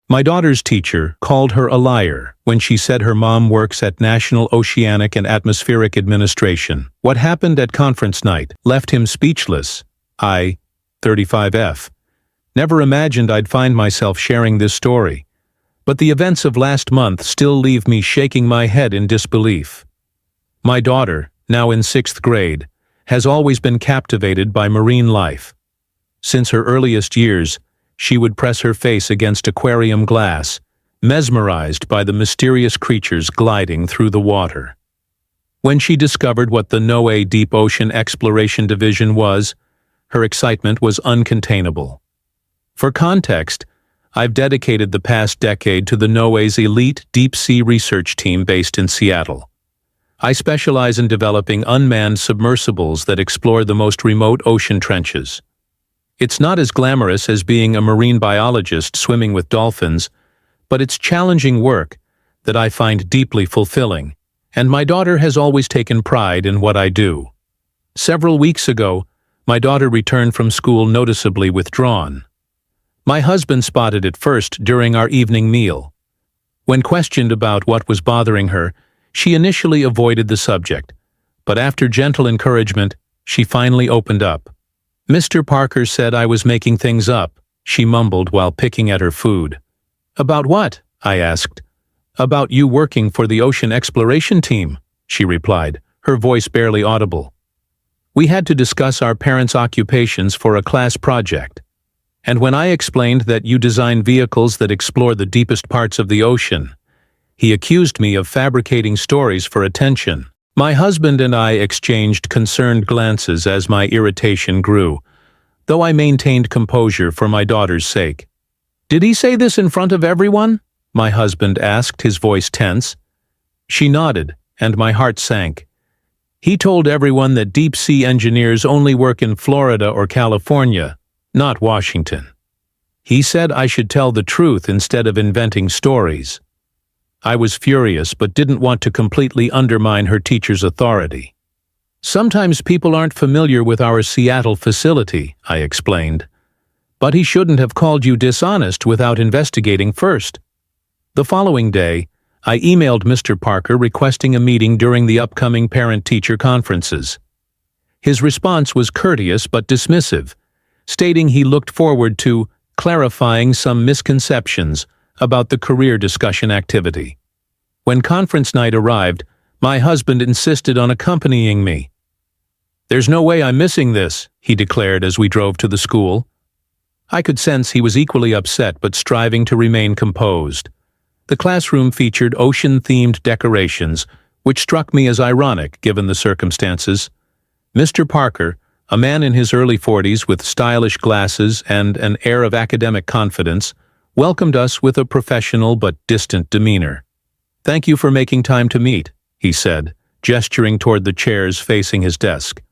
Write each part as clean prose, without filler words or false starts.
My daughter's teacher called her a liar when she said her mom works at National Oceanic and Atmospheric Administration. What happened at conference night left him speechless. I, 35F, never imagined I'd find myself sharing this story. But the events of last month still leave me shaking my head in disbelief. My daughter, now in 6th grade, has always been captivated by marine life. Since her earliest years, she would press her face against aquarium glass, mesmerized by the mysterious creatures gliding through the water. When she discovered what the NOAA Deep Ocean Exploration Division was, her excitement was uncontainable. For context, I've dedicated the past decade to the NOAA's elite deep-sea research team based in Seattle. I specialize in developing unmanned submersibles that explore the most remote ocean trenches. It's not as glamorous as being a marine biologist swimming with dolphins, but it's challenging work that I find deeply fulfilling, and my daughter has always taken pride in what I do. Several weeks ago, my daughter returned from school noticeably withdrawn. My husband spotted it first during our evening meal. When questioned about what was bothering her, she initially avoided the subject, but after gentle encouragement, she finally opened up. "Mr. Parker said I was making things up," she mumbled while picking at her food. "About what?" I asked. "About you working for the ocean exploration team," she replied, her voice barely audible. We had to discuss our parents' occupations for a class project. And when I explained that you design vehicles that explore the deepest parts of the ocean, he accused me of fabricating stories for attention. My husband and I exchanged concerned glances as my irritation grew, though I maintained composure for my daughter's sake. "Did he say this in front of everyone?" my husband asked, his voice tense. She nodded, and my heart sank. "He told everyone that deep-sea engineers only work in Florida or California, not Washington. He said I should tell the truth instead of inventing stories." I was furious but didn't want to completely undermine her teacher's authority. "Sometimes people aren't familiar with our Seattle facility," I explained. "But he shouldn't have called you dishonest without investigating first." The following day, I emailed Mr. Parker requesting a meeting during the upcoming parent-teacher conferences. His response was courteous but dismissive, stating he looked forward to clarifying some misconceptions about the career discussion activity. When conference night arrived, my husband insisted on accompanying me. "There's no way I'm missing this," he declared as we drove to the school. I could sense he was equally upset but striving to remain composed. The classroom featured ocean-themed decorations, which struck me as ironic given the circumstances. Mr. Parker, a man in his early 40s with stylish glasses and an air of academic confidence, welcomed us with a professional but distant demeanor. "Thank you for making time to meet," he said, gesturing toward the chairs facing his desk.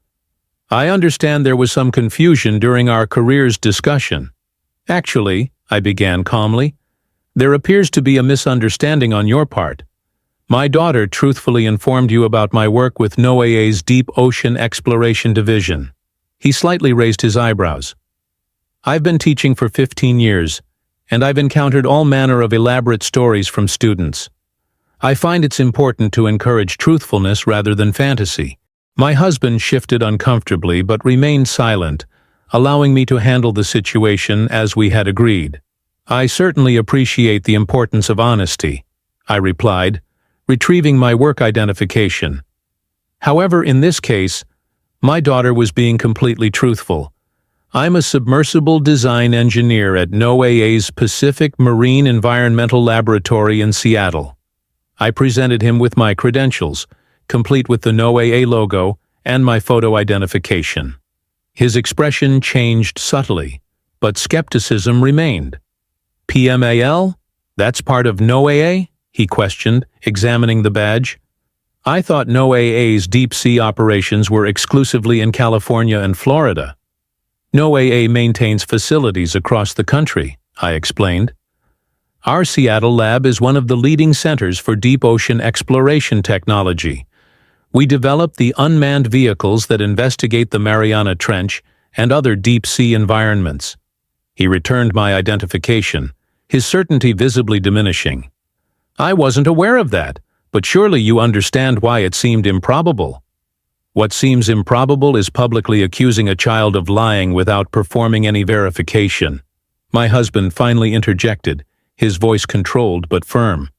"I understand there was some confusion during our careers discussion." "Actually," I began calmly, "there appears to be a misunderstanding on your part. My daughter truthfully informed you about my work with NOAA's Deep Ocean Exploration Division." He slightly raised his eyebrows. "I've been teaching for 15 years, and I've encountered all manner of elaborate stories from students. I find it's important to encourage truthfulness rather than fantasy." My husband shifted uncomfortably but remained silent, allowing me to handle the situation as we had agreed. "I certainly appreciate the importance of honesty," I replied, retrieving my work identification. However, in this case, my daughter was being completely truthful. "I'm a submersible design engineer at NOAA's Pacific Marine Environmental Laboratory in Seattle." I presented him with my credentials, complete with the NOAA logo and my photo identification. His expression changed subtly, but skepticism remained. "PMAL? That's part of NOAA?" he questioned, examining the badge. "I thought NOAA's deep-sea operations were exclusively in California and Florida." "NOAA maintains facilities across the country," I explained. "Our Seattle lab is one of the leading centers for deep ocean exploration technology. We develop the unmanned vehicles that investigate the Mariana Trench and other deep-sea environments." He returned my identification, his certainty visibly diminishing. "I wasn't aware of that, but surely you understand why it seemed improbable." "What seems improbable is publicly accusing a child of lying without performing any verification," my husband finally interjected, his voice controlled but firm.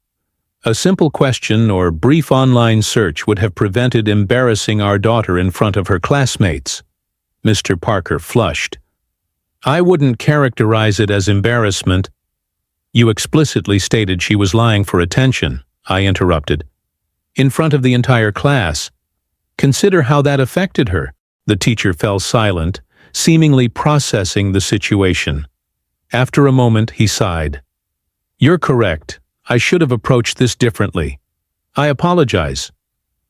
"A simple question or brief online search would have prevented embarrassing our daughter in front of her classmates." Mr. Parker flushed. "I wouldn't characterize it as embarrassment." "You explicitly stated she was lying for attention," I interrupted. "In front of the entire class. Consider how that affected her." The teacher fell silent, seemingly processing the situation. After a moment, he sighed. "You're correct. I should have approached this differently. I apologize."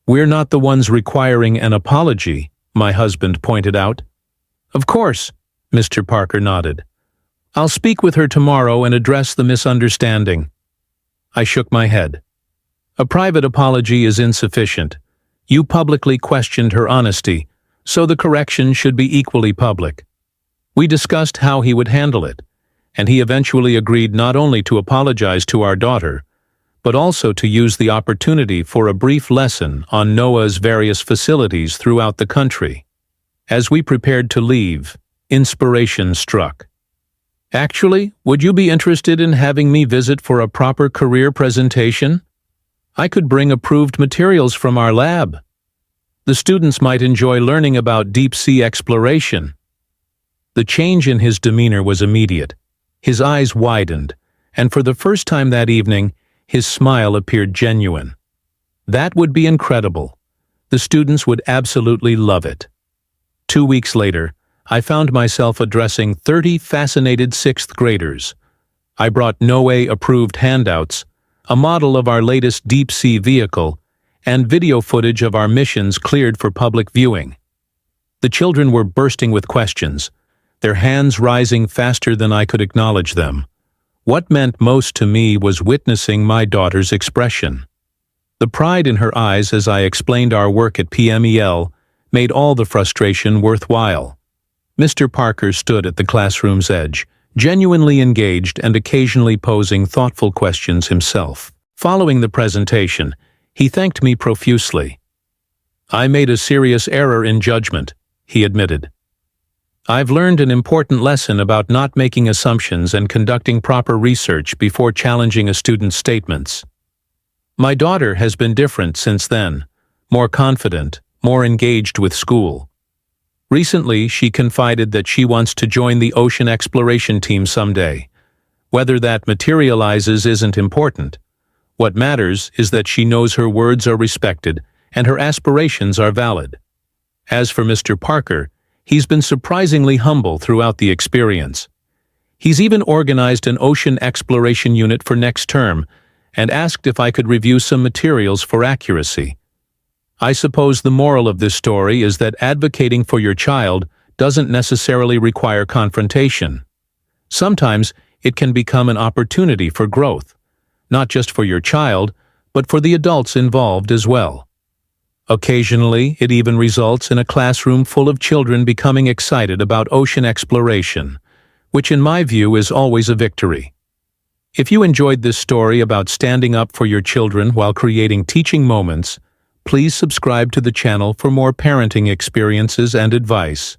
"We're not the ones requiring an apology," my husband pointed out. "Of course," Mr. Parker nodded. "I'll speak with her tomorrow and address the misunderstanding." I shook my head. "A private apology is insufficient. You publicly questioned her honesty, so the correction should be equally public." We discussed how he would handle it, and he eventually agreed not only to apologize to our daughter, but also to use the opportunity for a brief lesson on NOAA's various facilities throughout the country. As we prepared to leave, inspiration struck. "Actually, would you be interested in having me visit for a proper career presentation? I could bring approved materials from our lab. The students might enjoy learning about deep-sea exploration." The change in his demeanor was immediate. His eyes widened, and for the first time that evening, his smile appeared genuine. That would be incredible. The students would absolutely love it. 2 weeks later, I found myself addressing 30 fascinated 6th graders. I brought NOAA-approved handouts, a model of our latest deep-sea vehicle, and video footage of our missions cleared for public viewing. The children were bursting with questions, their hands rising faster than I could acknowledge them. What meant most to me was witnessing my daughter's expression. The pride in her eyes as I explained our work at PMEL made all the frustration worthwhile. Mr. Parker stood at the classroom's edge, genuinely engaged and occasionally posing thoughtful questions himself. Following the presentation, he thanked me profusely. "I made a serious error in judgment," he admitted. "I've learned an important lesson about not making assumptions and conducting proper research before challenging a student's statements." My daughter has been different since then, more confident, more engaged with school. Recently, she confided that she wants to join the ocean exploration team someday. Whether that materializes isn't important. What matters is that she knows her words are respected and her aspirations are valid. As for Mr. Parker, he's been surprisingly humble throughout the experience. He's even organized an ocean exploration unit for next term and asked if I could review some materials for accuracy. I suppose the moral of this story is that advocating for your child doesn't necessarily require confrontation. Sometimes it can become an opportunity for growth, not just for your child, but for the adults involved as well. Occasionally, it even results in a classroom full of children becoming excited about ocean exploration, which in my view is always a victory. If you enjoyed this story about standing up for your children while creating teaching moments, please subscribe to the channel for more parenting experiences and advice.